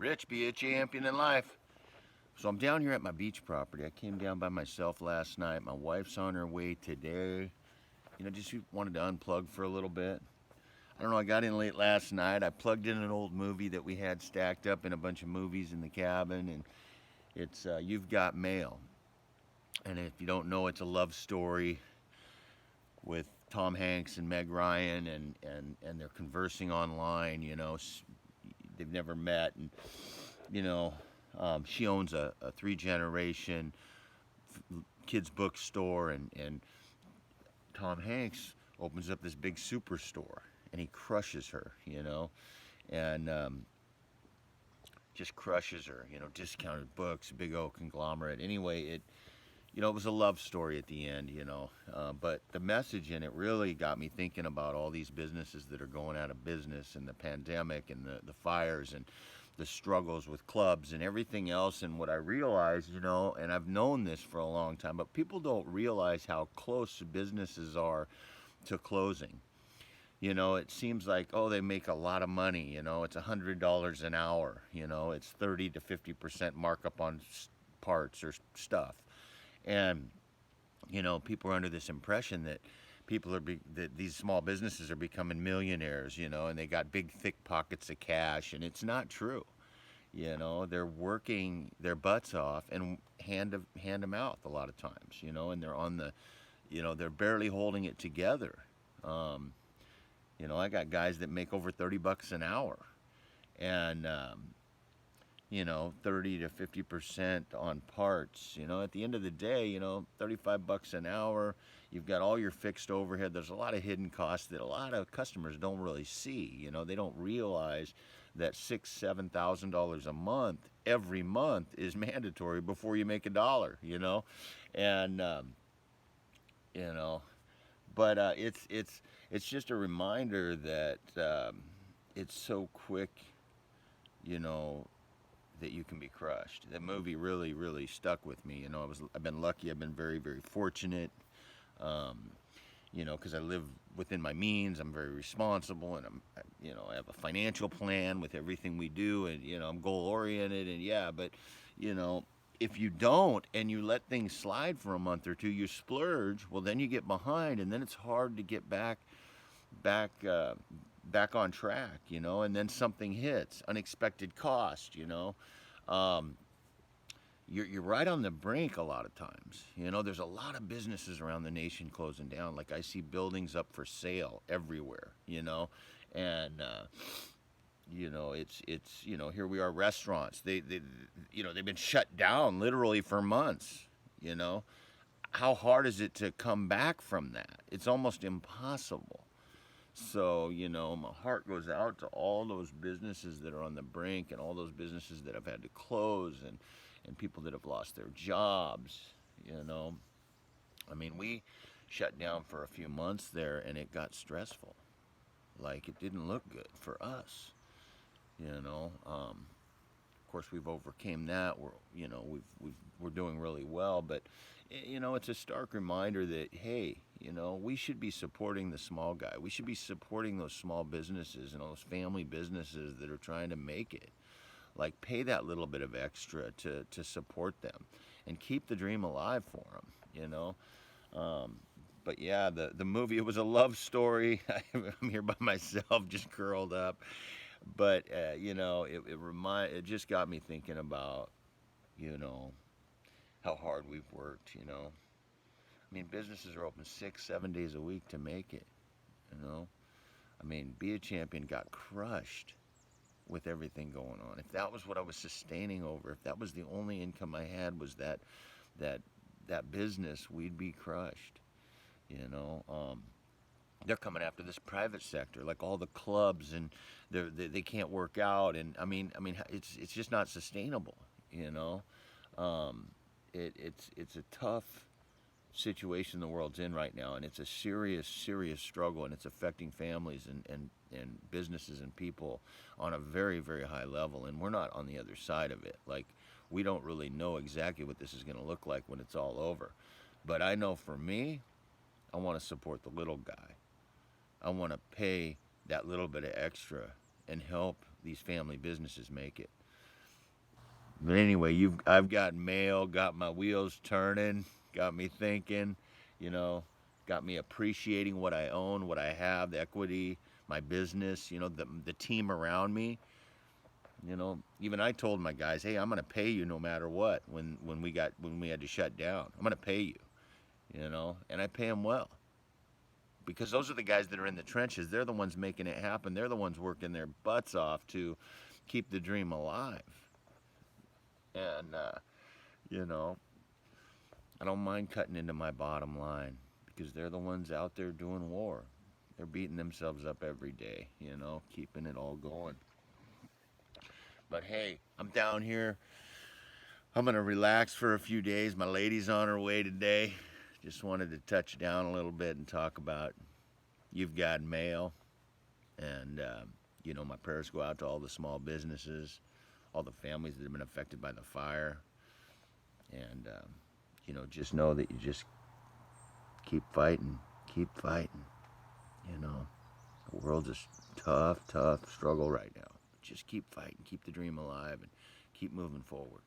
Rich, be a champion in life. So I'm down here at my beach property. I came down by myself last night. My wife's on her way today. Just wanted to unplug for a little bit. I don't know, I got in late last night. I plugged in an old movie that we had stacked up in a bunch of movies in the cabin, and it's You've Got Mail. And if you don't know, it's a love story with Tom Hanks and Meg Ryan, and they're conversing online. They've never met, and you know, she owns a three generation kids bookstore, and Tom Hanks opens up this big superstore, and he crushes her, and just crushes her, discounted books, big old conglomerate. Anyway, it was a love story at the end, but the message in it really got me thinking about all these businesses that are going out of business, and the pandemic, and the fires, and the struggles with clubs and everything else. And what I realized, and I've known this for a long time, but people don't realize how close businesses are to closing. It seems like, oh, they make a lot of money, it's $100 an hour, it's 30 to 50% markup on parts or stuff. And people are under this impression that that these small businesses are becoming millionaires, and they got big thick pockets of cash, and it's not true. They're working their butts off, and hand to mouth a lot of times, and they're on the, they're barely holding it together. I got guys that make over $30 an hour, and 30 to 50% on parts. At the end of the day, $35 an hour. You've got all your fixed overhead. There's a lot of hidden costs that a lot of customers don't really see. They don't realize that $6,000-7,000 a month every month is mandatory before you make a dollar. And you know, but it's just a reminder that it's so quick. You know that you can be crushed. That movie really, really stuck with me. I've been lucky. I've been very, very fortunate. Because I live within my means. I'm very responsible, and I have a financial plan with everything we do, and I'm goal oriented, and yeah. But if you don't, and you let things slide for a month or two, you splurge. Well, then you get behind, and then it's hard to get back on track, and then something hits, unexpected cost, you're right on the brink a lot of times. There's a lot of businesses around the nation closing down. Like, I see buildings up for sale everywhere, and it's here we are, restaurants. They've been shut down literally for months. How hard is it to come back from that? It's almost impossible. So, my heart goes out to all those businesses that are on the brink, and all those businesses that have had to close, and people that have lost their jobs. We shut down for a few months there, and it got stressful. Like, it didn't look good for us. Of course, we've overcame that. We're doing really well, but it's a stark reminder that, hey, we should be supporting the small guy. We should be supporting those small businesses and those family businesses that are trying to make it. Like, pay that little bit of extra to support them, and keep the dream alive for them. But yeah, the movie, it was a love story. I'm here by myself, just curled up. But it just got me thinking about how hard we've worked. Businesses are open 6-7 days a week to make it. Be a Champion got crushed with everything going on. If that was what I was sustaining over, if that was the only income I had, was that business, we'd be crushed. They're coming after this private sector, like all the clubs, and they can't work out, and it's just not sustainable. It's a tough situation the world's in right now, and it's a serious struggle, and it's affecting families and businesses and people on a very, very high level, and we're not on the other side of it. Like, we don't really know exactly what this is going to look like when it's all over, but I know for me, I want to support the little guy. I want to pay that little bit of extra and help these family businesses make it. But anyway, I've got mail, got my wheels turning, got me thinking, you know, got me appreciating what I own, what I have, the equity, my business, the team around me. Even I told my guys, hey, I'm gonna pay you no matter what. When we had to shut down, I'm gonna pay you. And I pay them well because those are the guys that are in the trenches. They're the ones making it happen. They're the ones working their butts off to keep the dream alive. And you know, I don't mind cutting into my bottom line because they're the ones out there doing war. They're beating themselves up every day, keeping it all going. But hey, I'm down here. I'm going to relax for a few days. My lady's on her way today. Just wanted to touch down a little bit and talk about You've Got Mail. And, my prayers go out to all the small businesses, all the families that have been affected by the fire. And, just know that you just keep fighting, keep fighting. The world's a tough, tough struggle right now. Just keep fighting, keep the dream alive, and keep moving forward.